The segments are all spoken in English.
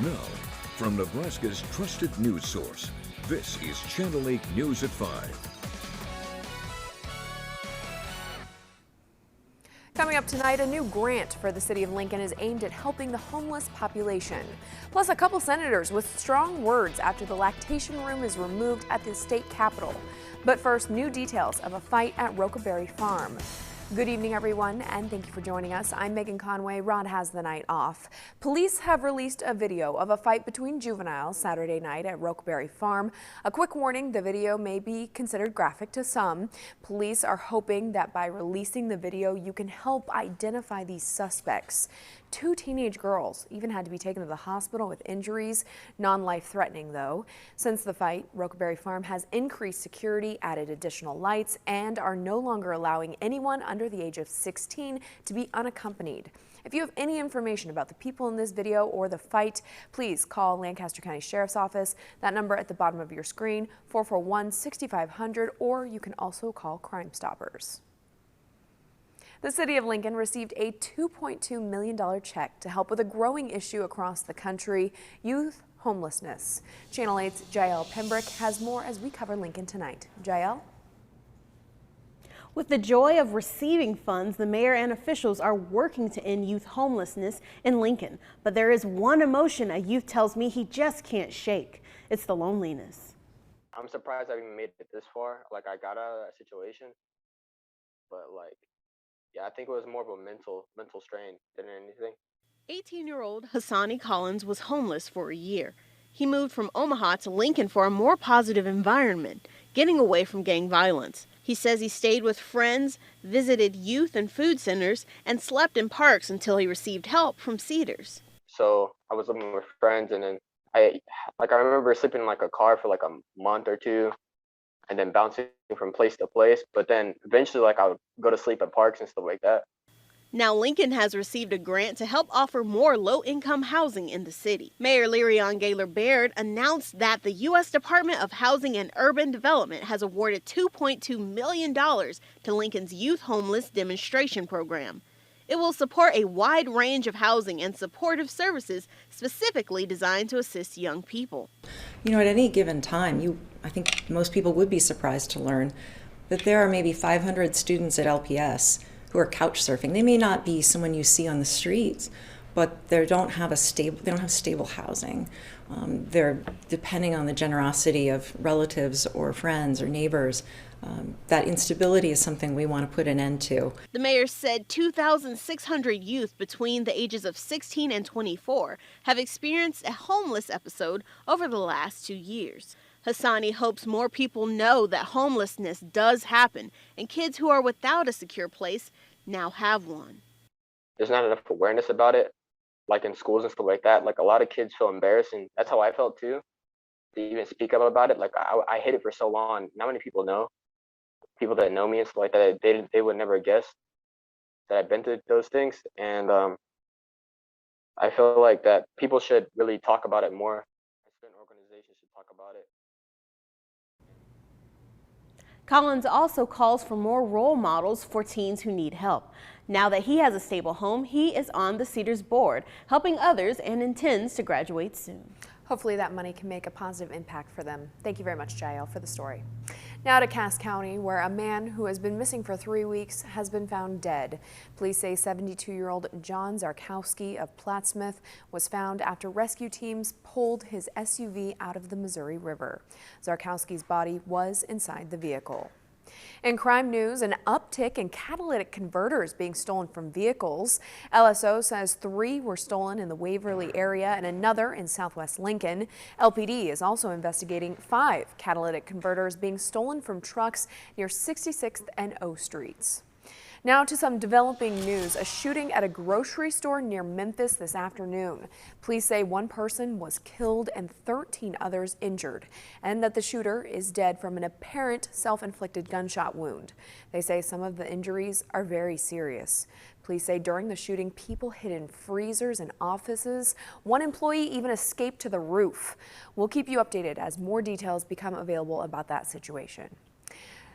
Now, from Nebraska's trusted news source, this is Channel 8 News at 5. Coming up tonight, a new grant for the city of Lincoln is aimed at helping the homeless population. Plus, a couple senators with strong words after the lactation room is removed at the state capitol. But first, new details of a fight at Rocaberry Farm. Good evening, everyone, and thank you for joining us. I'm Megan Conway. Rod has the night off. Police have released a video of a fight between juveniles Saturday night at Rocaberry Farm. A quick warning, the video may be considered graphic to some. Police are hoping that by releasing the video, you can help identify these suspects. 2 teenage girls even had to be taken to the hospital with injuries, non-life-threatening though. Since the fight, Rocaberry Farm has increased security, added additional lights, and are no longer allowing anyone under the age of 16 to be unaccompanied. If you have any information about the people in this video or the fight, please call Lancaster County Sheriff's Office. That number at the bottom of your screen, 441-6500, or you can also call Crime Stoppers. The city of Lincoln received a $2.2 million check to help with a growing issue across the country, youth homelessness. Channel 8's Jael Pembroke has more as we cover Lincoln tonight. Jael? With the joy of receiving funds, the mayor and officials are working to end youth homelessness in Lincoln. But there is one emotion a youth tells me he just can't shake. It's the loneliness. I'm surprised I even made it this far. Like, I got out of that situation, but yeah, I think it was more of a mental strain than anything. 18-year-old Hassani Collins was homeless for a year. He moved from Omaha to Lincoln for a more positive environment, getting away from gang violence. He says he stayed with friends, visited youth and food centers, and slept in parks until he received help from Cedars. So I was living with friends, and then I remember sleeping in a car for a month or two, and then bouncing from place to place. But then eventually I would go to sleep at parks and stuff like that. Now Lincoln has received a grant to help offer more low-income housing in the city. Mayor Le'Rion Gaylor-Baird announced that the U.S. Department of Housing and Urban Development has awarded $2.2 million to Lincoln's Youth Homeless Demonstration Program. It will support a wide range of housing and supportive services specifically designed to assist young people. You know, at any given time, I think most people would be surprised to learn that there are maybe 500 students at LPS who are couch surfing. They may not be someone you see on the streets, but they don't have stable housing. They're depending on the generosity of relatives or friends or neighbors. That instability is something we want to put an end to. The mayor said 2,600 youth between the ages of 16 and 24 have experienced a homeless episode over the last 2 years. Hassani hopes more people know that homelessness does happen and kids who are without a secure place now have one. There's not enough awareness about it, like in schools and stuff like that. A lot of kids feel embarrassed, and that's how I felt too, to even speak up about it. I hid it for so long. Not many people know. People that know me and stuff like that, they would never guess that I've been through those things. And I feel like that people should really talk about it more. Certain organizations should talk about it. Collins also calls for more role models for teens who need help. Now that he has a stable home, he is on the Cedars board, helping others and intends to graduate soon. Hopefully that money can make a positive impact for them. Thank you very much, Jael, for the story. Now to Cass County, where a man who has been missing for 3 weeks has been found dead. Police say 72-year-old John Zarkowski of Plattsmouth was found after rescue teams pulled his SUV out of the Missouri River. Zarkowski's body was inside the vehicle. In crime news, an uptick in catalytic converters being stolen from vehicles. LSO says 3 were stolen in the Waverly area and another in southwest Lincoln. LPD is also investigating 5 catalytic converters being stolen from trucks near 66th and O Streets. Now to some developing news. A shooting at a grocery store near Memphis this afternoon. Police say 1 person was killed and 13 others injured, and that the shooter is dead from an apparent self-inflicted gunshot wound. They say some of the injuries are very serious. Police say during the shooting, people hid in freezers and offices. 1 employee even escaped to the roof. We'll keep you updated as more details become available about that situation.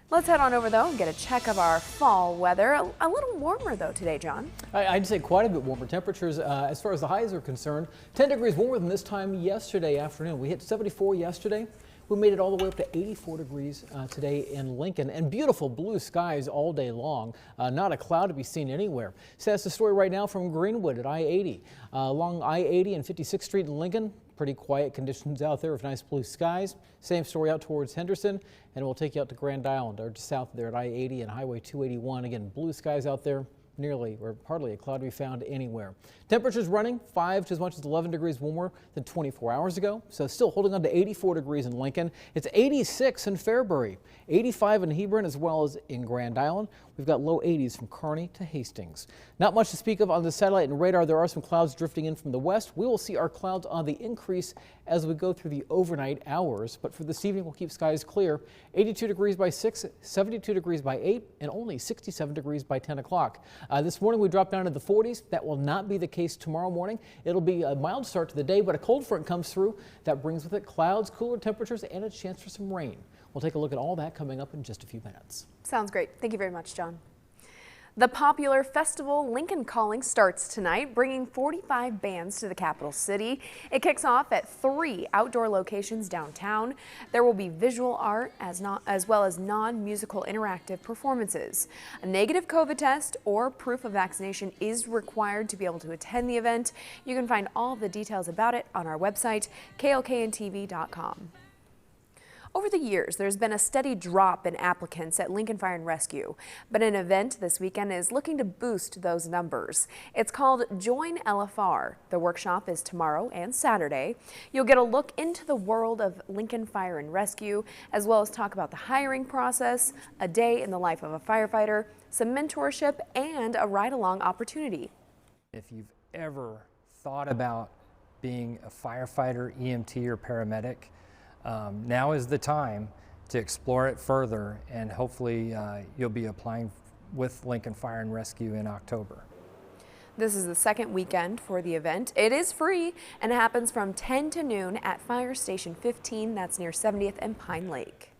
Let's head on over, though, and get a check of our fall weather. A little warmer, though, today, John. I'd say quite a bit warmer. Temperatures, as far as the highs are concerned, 10 degrees warmer than this time yesterday afternoon. We hit 74 yesterday. We made it all the way up to 84 degrees today in Lincoln, and beautiful blue skies all day long. Not a cloud to be seen anywhere. So that's the story right now from Greenwood at I-80. Along I-80 and 56th Street in Lincoln, pretty quiet conditions out there with nice blue skies. Same story out towards Henderson, and we'll take you out to Grand Island or just south there at I-80 and Highway 281. Again, blue skies out there. Nearly or hardly a cloud to be found anywhere. Temperatures running 5 to as much as 11 degrees warmer than 24 hours ago. So still holding on to 84 degrees in Lincoln. It's 86 in Fairbury, 85 in Hebron, as well as in Grand Island. We've got low 80s from Kearney to Hastings. Not much to speak of on the satellite and radar. There are some clouds drifting in from the west. We will see our clouds on the increase as we go through the overnight hours. But for this evening, we'll keep skies clear. 82 degrees by 6, 72 degrees by 8, and only 67 degrees by 10 o'clock. This morning we dropped down to the 40s. That will not be the case tomorrow morning. It'll be a mild start to the day, but a cold front comes through. That brings with it clouds, cooler temperatures, and a chance for some rain. We'll take a look at all that coming up in just a few minutes. Sounds great. Thank you very much, John. The popular festival Lincoln Calling starts tonight, bringing 45 bands to the capital city. It kicks off at 3 outdoor locations downtown. There will be visual art as well as non-musical interactive performances. A negative COVID test or proof of vaccination is required to be able to attend the event. You can find all of the details about it on our website, klkntv.com. Over the years, there's been a steady drop in applicants at Lincoln Fire and Rescue, but an event this weekend is looking to boost those numbers. It's called Join LFR. The workshop is tomorrow and Saturday. You'll get a look into the world of Lincoln Fire and Rescue, as well as talk about the hiring process, a day in the life of a firefighter, some mentorship, and a ride-along opportunity. If you've ever thought about being a firefighter, EMT, or paramedic, now is the time to explore it further, and hopefully you'll be applying with Lincoln Fire and Rescue in October. This is the second weekend for the event. It is free and happens from 10 to noon at Fire Station 15, that's near 70th and Pine Lake.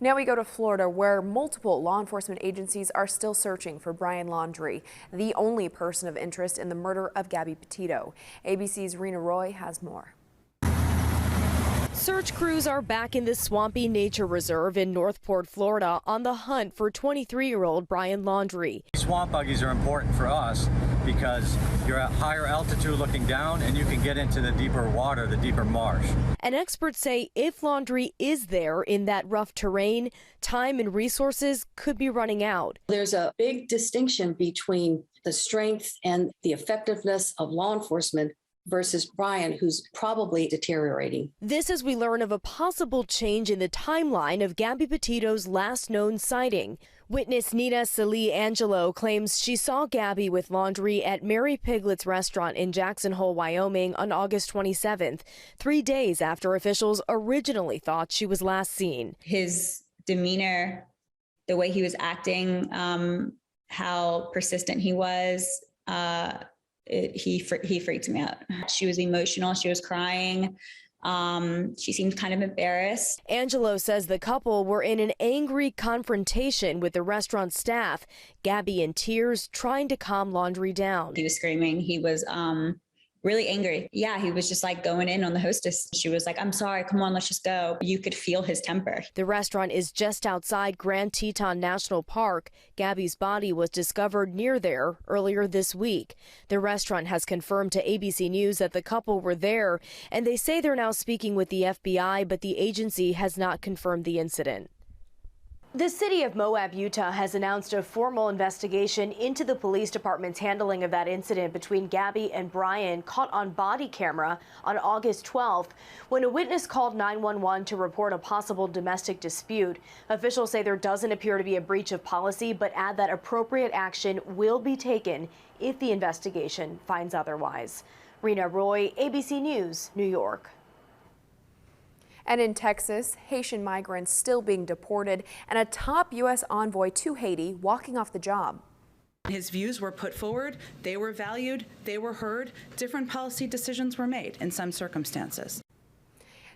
Now we go to Florida, where multiple law enforcement agencies are still searching for Brian Laundrie, the only person of interest in the murder of Gabby Petito. ABC's Rena Roy has more. Search crews are back in the swampy nature reserve in Northport, Florida, on the hunt for 23-year-old Brian Laundrie. Swamp buggies are important for us because you're at higher altitude looking down, and you can get into the deeper water, the deeper marsh. And experts say if Laundrie is there in that rough terrain, time and resources could be running out. There's a big distinction between the strength and the effectiveness of law enforcement versus Brian, who's probably deteriorating. This as we learn of a possible change in the timeline of Gabby Petito's last known sighting. Witness Nina Celie Angelo claims she saw Gabby with Laundrie at Mary Piglet's restaurant in Jackson Hole, Wyoming on August 27th, 3 days after officials originally thought she was last seen. His demeanor, the way he was acting, how persistent he was, he freaked me out. She was emotional. She was crying. She seemed kind of embarrassed. Angelo says the couple were in an angry confrontation with the restaurant staff. Gabby in tears, trying to calm Laundrie down. He was screaming. He was really angry. Yeah, he was just like going in on the hostess. She was like, "I'm sorry, come on, let's just go." You could feel his temper. The restaurant is just outside Grand Teton National Park. Gabby's body was discovered near there earlier this week. The restaurant has confirmed to ABC News that the couple were there, and they say they're now speaking with the FBI, but the agency has not confirmed the incident. The city of Moab, Utah has announced a formal investigation into the police department's handling of that incident between Gabby and Brian, caught on body camera on August 12th, when a witness called 911 to report a possible domestic dispute. Officials say there doesn't appear to be a breach of policy, but add that appropriate action will be taken if the investigation finds otherwise. Rena Roy, ABC News, New York. And in Texas, Haitian migrants still being deported and a top U.S. envoy to Haiti walking off the job. His views were put forward, they were valued, they were heard, different policy decisions were made in some circumstances.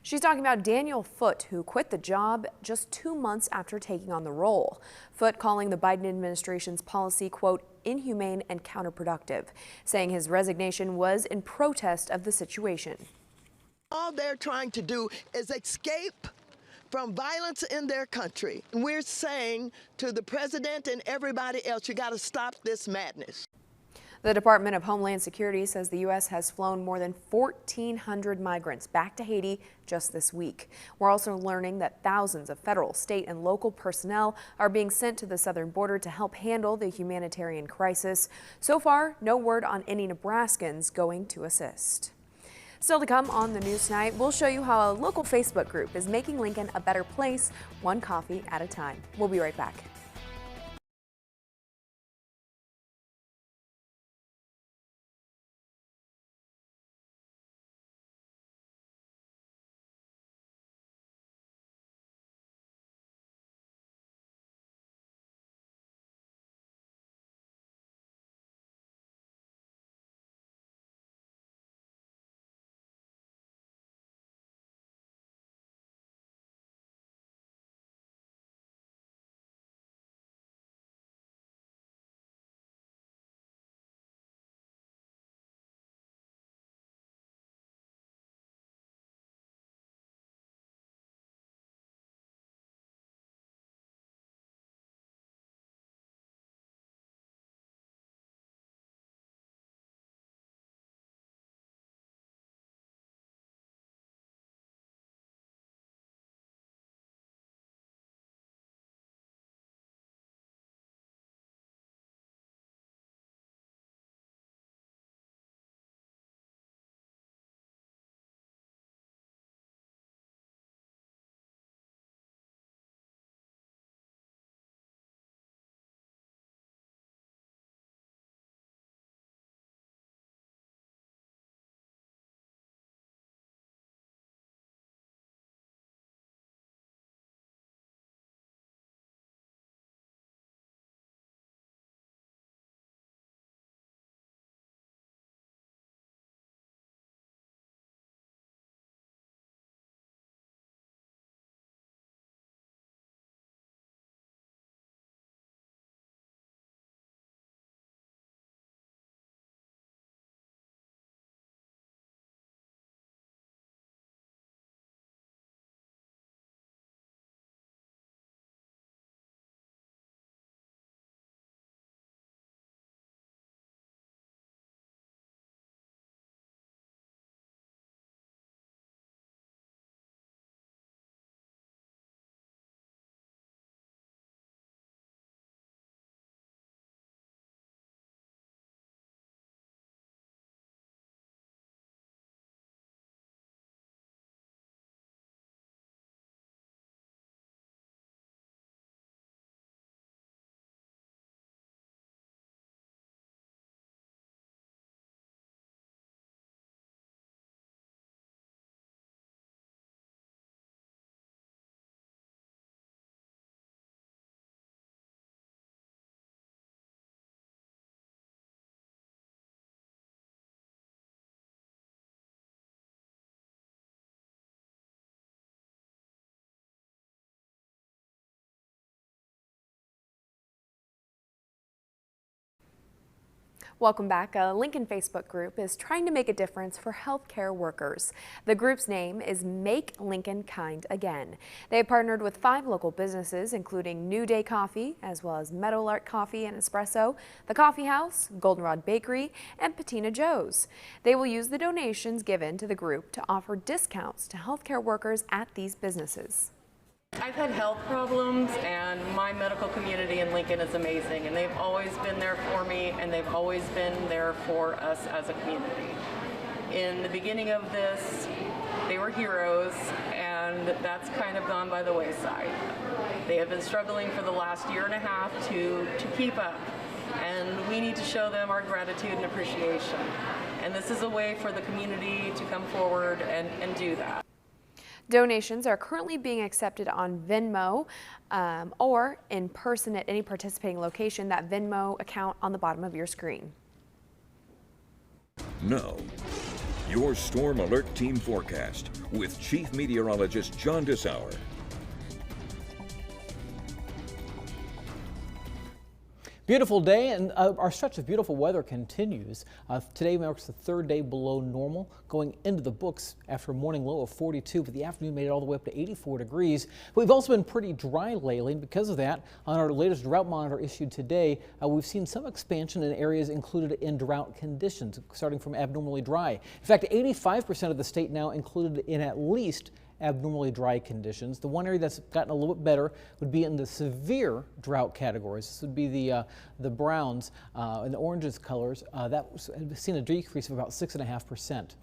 She's talking about Daniel Foote, who quit the job just 2 months after taking on the role. Foote calling the Biden administration's policy, quote, inhumane and counterproductive, saying his resignation was in protest of the situation. All they're trying to do is escape from violence in their country. We're saying to the president and everybody else, you got to stop this madness. The Department of Homeland Security says the U.S. has flown more than 1,400 migrants back to Haiti just this week. We're also learning that thousands of federal, state, and local personnel are being sent to the southern border to help handle the humanitarian crisis. So far, no word on any Nebraskans going to assist. Still to come on the news tonight, we'll show you how a local Facebook group is making Lincoln a better place, one coffee at a time. We'll be right back. Welcome back. A Lincoln Facebook group is trying to make a difference for healthcare workers. The group's name is Make Lincoln Kind Again. They have partnered with 5 local businesses, including New Day Coffee, as well as Meadowlark Coffee and Espresso, The Coffee House, Goldenrod Bakery, and Patina Joe's. They will use the donations given to the group to offer discounts to healthcare workers at these businesses. I've had health problems, and my medical community in Lincoln is amazing, and they've always been there for me, and they've always been there for us as a community. In the beginning of this, they were heroes, and that's kind of gone by the wayside. They have been struggling for the last year and a half to keep up, and we need to show them our gratitude and appreciation. And this is a way for the community to come forward and do that. Donations are currently being accepted on Venmo or in person at any participating location. That Venmo account on the bottom of your screen. Now, Your Storm Alert Team forecast with Chief Meteorologist John Dissauer. Beautiful day, and our stretch of beautiful weather continues. Today marks the third day below normal, going into the books after a morning low of 42, but the afternoon made it all the way up to 84 degrees. But we've also been pretty dry lately, and because of that, on our latest drought monitor issued today, we've seen some expansion in areas included in drought conditions, starting from abnormally dry. In fact, 85% of the state now included in at least abnormally dry conditions. The one area that's gotten a little bit better would be in the severe drought categories. This would be the browns and the oranges colors. That's seen a decrease of about 6.5%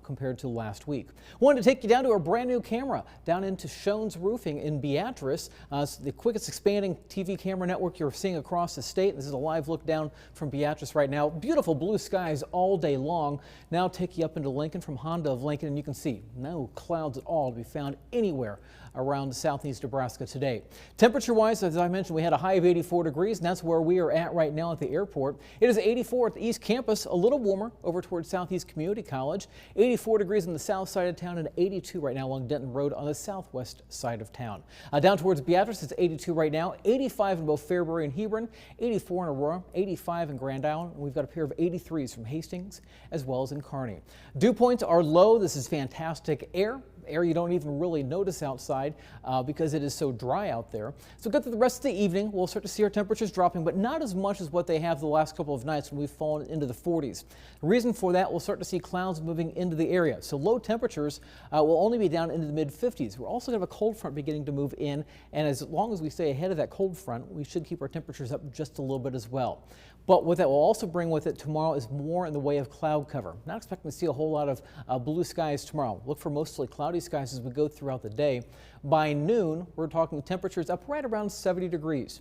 compared to last week. Wanted to take you down to our brand new camera down into Schoen's Roofing in Beatrice. It's the quickest expanding TV camera network you're seeing across the state. This is a live look down from Beatrice right now. Beautiful blue skies all day long. Now take you up into Lincoln from Honda of Lincoln, and you can see no clouds at all to be found anywhere around southeast Nebraska today. Temperature-wise, as I mentioned, we had a high of 84 degrees, and that's where we are at right now at the airport. It is 84 at the East Campus, a little warmer over towards Southeast Community College, 84 degrees on the south side of town, and 82 right now along Denton Road on the southwest side of town. Down towards Beatrice, it's 82 right now, 85 in both Fairbury and Hebron, 84 in Aurora, 85 in Grand Island, and we've got a pair of 83s from Hastings as well as in Kearney. Dew points are low. This is fantastic air you don't even really notice outside because it is so dry out there. So good that the rest of the evening we'll start to see our temperatures dropping, but not as much as what they have the last couple of nights when we've fallen into the 40s. The reason for that, we'll start to see clouds moving into the area. So low temperatures will only be down into the mid 50s. We're also going to have a cold front beginning to move in, and as long as we stay ahead of that cold front, we should keep our temperatures up just a little bit as well. But what that will also bring with it tomorrow is more in the way of cloud cover. Not expecting to see a whole lot of blue skies tomorrow. Look for mostly cloudy skies as we go throughout the day. By noon, we're talking temperatures up right around 70 degrees.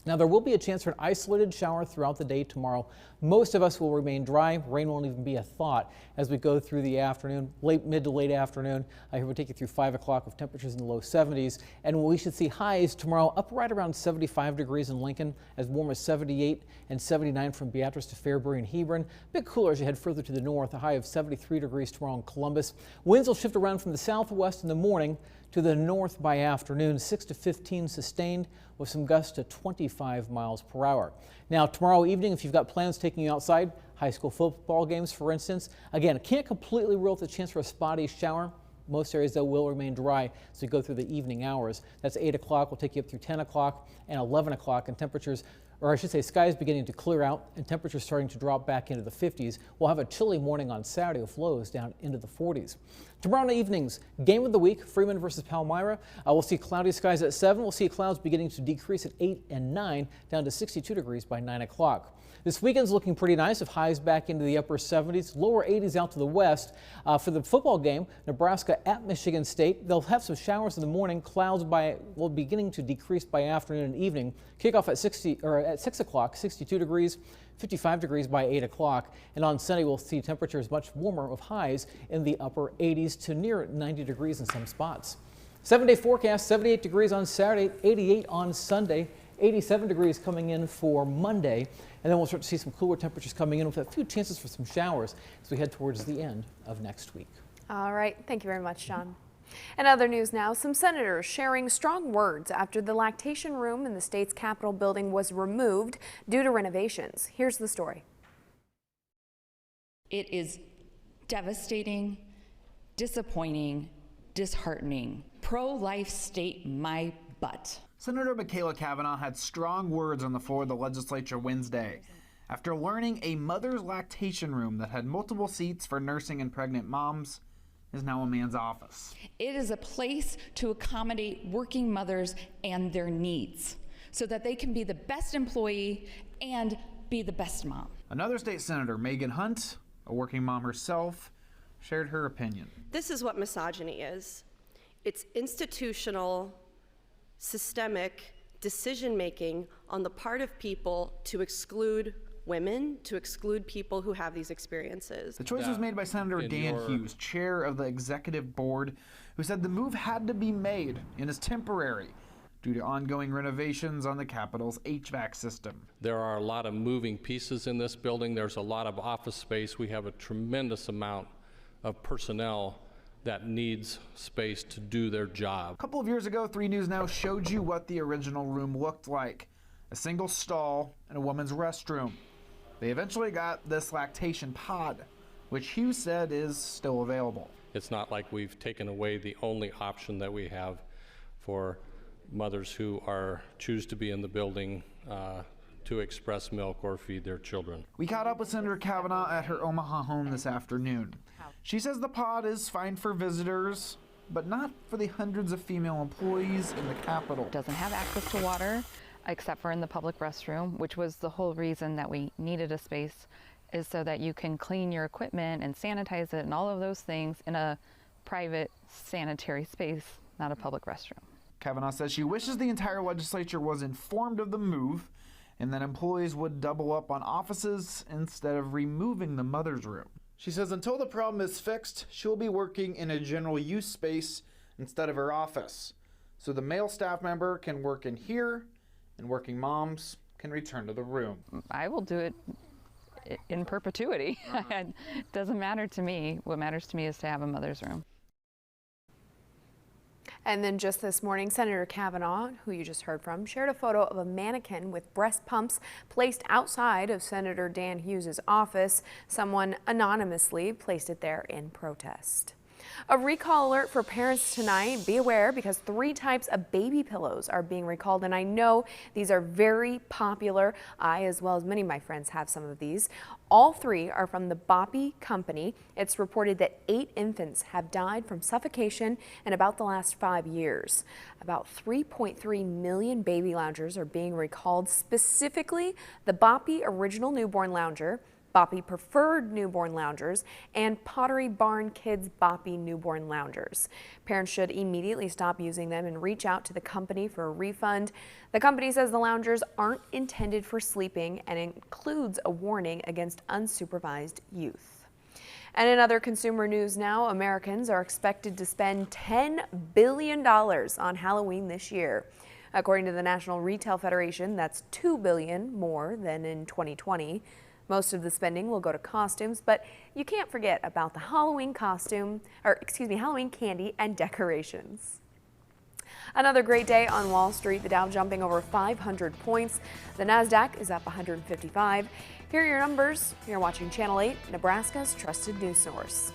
Now, there will be a chance for an isolated shower throughout the day tomorrow. Most of us will remain dry. Rain won't even be a thought as we go through the afternoon, mid to late afternoon. Here we'll take you through 5 o'clock with temperatures in the low 70s. And we should see highs tomorrow up right around 75 degrees in Lincoln, as warm as 78 and 79 from Beatrice to Fairbury and Hebron. A bit cooler as you head further to the north, a high of 73 degrees tomorrow in Columbus. Winds will shift around from the southwest in the morning to the north by afternoon, 6 to 15 sustained with some gusts to 25 miles per hour. Now tomorrow evening, if you've got plans taking you outside, high school football games for instance, again, can't completely rule out the chance for a spotty shower. Most areas, though, will remain dry as we go through the evening hours. That's 8 o'clock. We'll take you up through 10 o'clock and 11 o'clock, and temperatures, or I should say skies beginning to clear out and temperatures starting to drop back into the 50s. We'll have a chilly morning on Saturday with lows down into the 40s. Tomorrow evening's game of the week, Freeman versus Palmyra. We'll see cloudy skies at 7. We'll see clouds beginning to decrease at 8 and 9, down to 62 degrees by 9 o'clock. This weekend's looking pretty nice, with highs back into the upper 70s, lower 80s out to the west. For the football game, Nebraska at Michigan State, they'll have some showers in the morning. Clouds will beginning to decrease by afternoon and evening. Kickoff at 6 o'clock, 62 degrees. 55 degrees by 8 o'clock. And on Sunday, we'll see temperatures much warmer with highs in the upper 80s to near 90 degrees in some spots. 7-day forecast, 78 degrees on Saturday, 88 on Sunday, 87 degrees coming in for Monday. And then we'll start to see some cooler temperatures coming in with a few chances for some showers as we head towards the end of next week. All right. Thank you very much, John. In other news now, some senators sharing strong words after the lactation room in the state's Capitol building was removed due to renovations. Here's the story. It is devastating, disappointing, disheartening. Pro-life state my butt. Senator Michaela Cavanaugh had strong words on the floor of the legislature Wednesday after learning a mother's lactation room that had multiple seats for nursing and pregnant moms is now a man's office. It is a place to accommodate working mothers and their needs so that they can be the best employee and be the best mom. Another state senator, Megan Hunt, a working mom herself, shared her opinion. This is what misogyny is. It's institutional, systemic decision-making on the part of people to exclude women, to exclude people who have these experiences. The choice was made by Senator Dan Hughes, chair of the executive board, who said the move had to be made and is temporary due to ongoing renovations on the Capitol's HVAC system. There are a lot of moving pieces in this building. There's a lot of office space. We have a tremendous amount of personnel that needs space to do their job. A couple of years ago, 3 News Now showed you what the original room looked like. A single stall and a woman's restroom. They eventually got this lactation pod, which Hughes said is still available. It's not like we've taken away the only option that we have for mothers who choose to be in the building to express milk or feed their children. We caught up with Senator Kavanaugh at her Omaha home this afternoon. She says the pod is fine for visitors, but not for the hundreds of female employees in the Capitol. It doesn't have access to water, except for in the public restroom, which was the whole reason that we needed a space, is so that you can clean your equipment and sanitize it and all of those things in a private sanitary space, not a public restroom. Kavanaugh says she wishes the entire legislature was informed of the move and that employees would double up on offices instead of removing the mother's room. She says until the problem is fixed, she'll be working in a general use space instead of her office. So the male staff member can work in here and working moms can return to the room. I will do it in perpetuity. It doesn't matter to me. What matters to me is to have a mother's room. And then just this morning, Senator Kavanaugh, who you just heard from, shared a photo of a mannequin with breast pumps placed outside of Senator Dan Hughes' office. Someone anonymously placed it there in protest. A recall alert for parents tonight. Be aware because 3 types of baby pillows are being recalled, and I know these are very popular. I, as well as many of my friends, have some of these. All 3 are from the Boppy company. It's reported that 8 infants have died from suffocation in about the last 5 years. About 3.3 million baby loungers are being recalled, specifically the Boppy Original Newborn Lounger, Boppy Preferred Newborn Loungers, and Pottery Barn Kids Boppy Newborn Loungers. Parents should immediately stop using them and reach out to the company for a refund. The company says the loungers aren't intended for sleeping and includes a warning against unsupervised youth. And in other consumer news now, Americans are expected to spend $10 billion on Halloween this year. According to the National Retail Federation, that's $2 billion more than in 2020. Most of the spending will go to costumes, but you can't forget about the Halloween Halloween candy and decorations. Another great day on Wall Street, the Dow jumping over 500 points. The Nasdaq is up 155. Here are your numbers. You're watching Channel 8, Nebraska's trusted news source.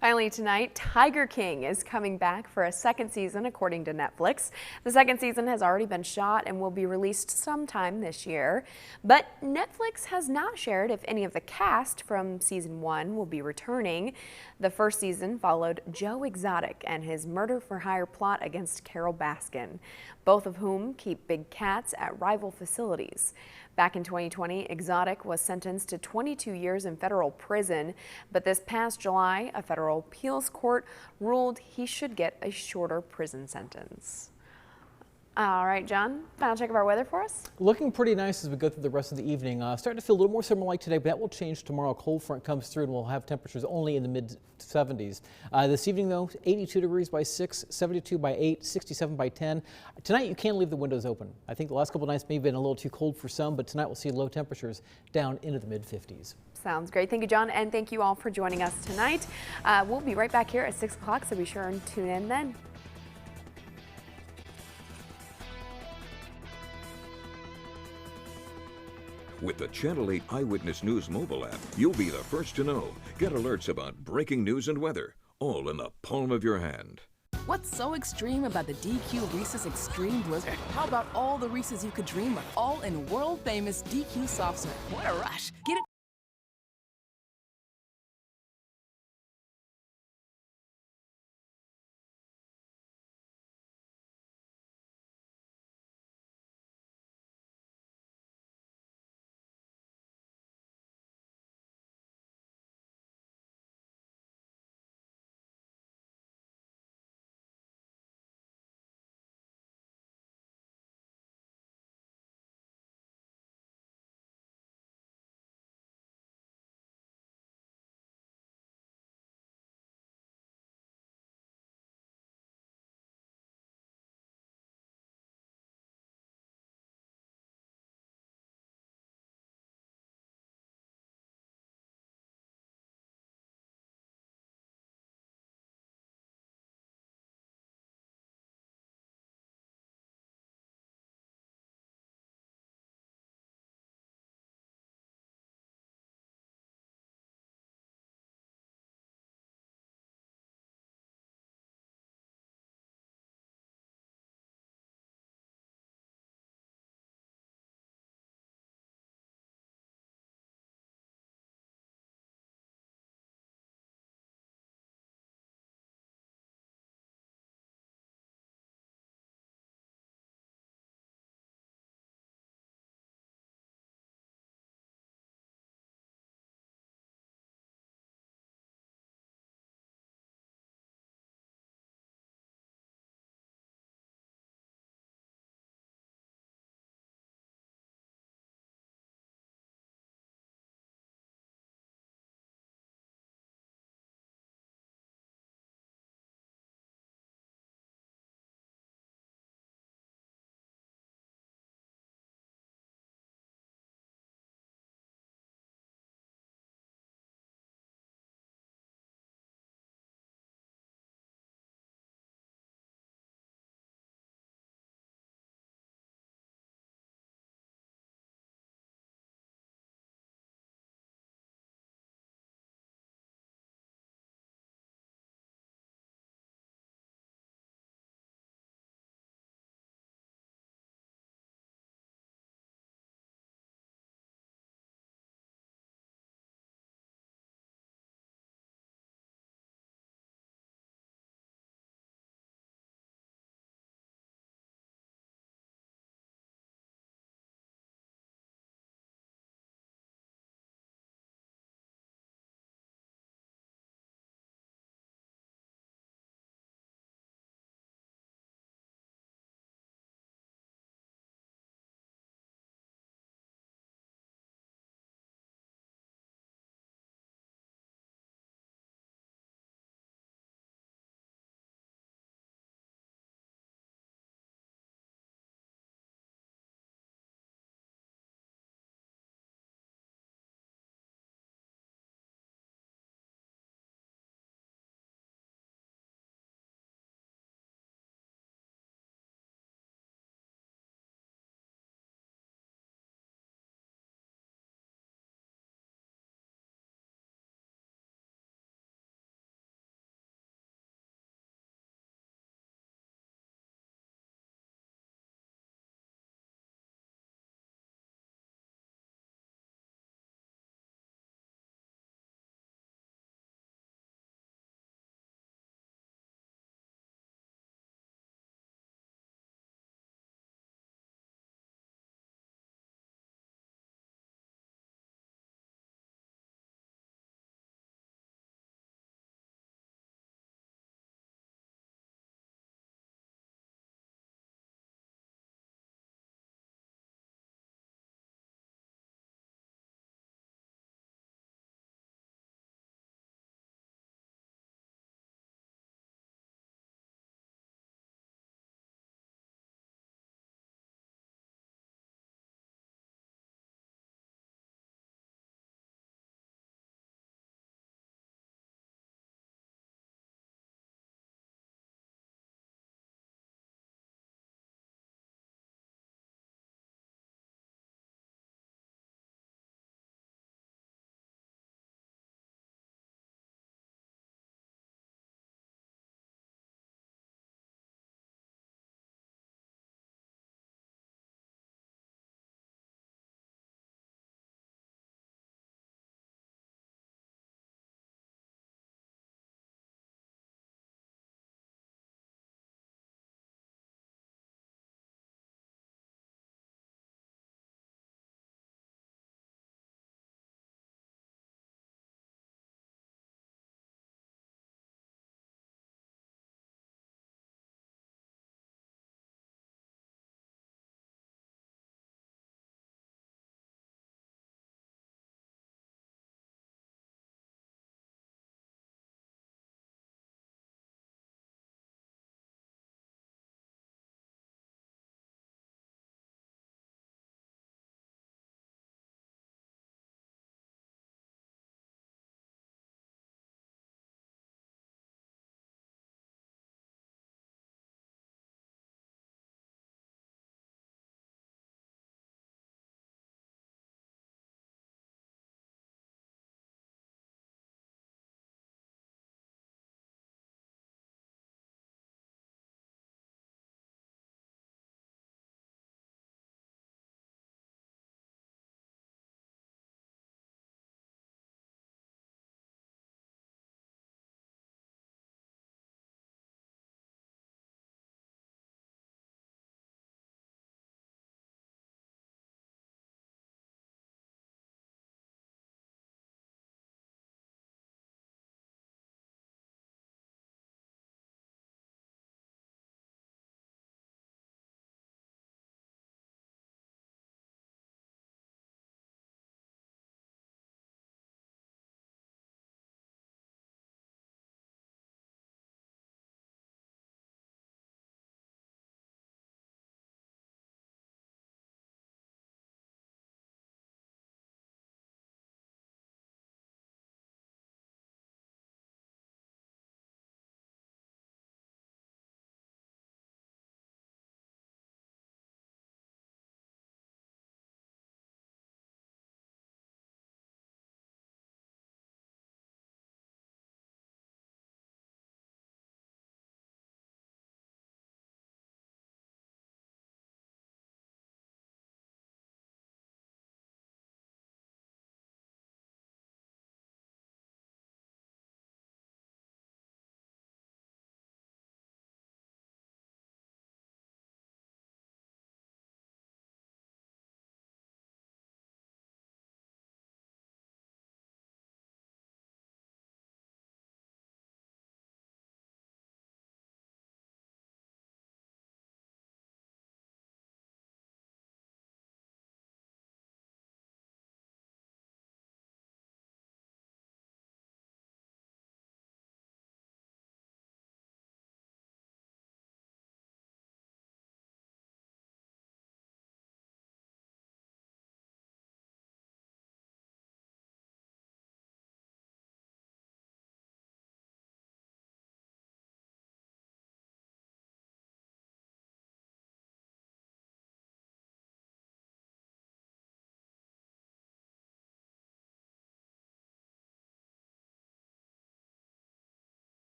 Finally tonight, Tiger King is coming back for a second season, according to Netflix. The second season has already been shot and will be released sometime this year. But Netflix has not shared if any of the cast from season 1 will be returning. The first season followed Joe Exotic and his murder-for-hire plot against Carol Baskin, both of whom keep big cats at rival facilities. Back in 2020, Exotic was sentenced to 22 years in federal prison, but this past July, a federal appeals court ruled he should get a shorter prison sentence. All right, John, final check of our weather for us. Looking pretty nice as we go through the rest of the evening. Starting to feel a little more summer-like today, but that will change tomorrow. A cold front comes through and we'll have temperatures only in the mid-70s. This evening, though, 82 degrees by 6, 72 by 8, 67 by 10. Tonight, you can't leave the windows open. I think the last couple of nights may have been a little too cold for some, but tonight we'll see low temperatures down into the mid-50s. Sounds great. Thank you, John, and thank you all for joining us tonight. We'll be right back here at 6 o'clock, so be sure and tune in then. With the Channel 8 Eyewitness News mobile app, you'll be the first to know. Get alerts about breaking news and weather, all in the palm of your hand. What's so extreme about the DQ Reese's Extreme Blizzard? How about all the Reese's you could dream of, all in world-famous DQ soft serve? What a rush. Get it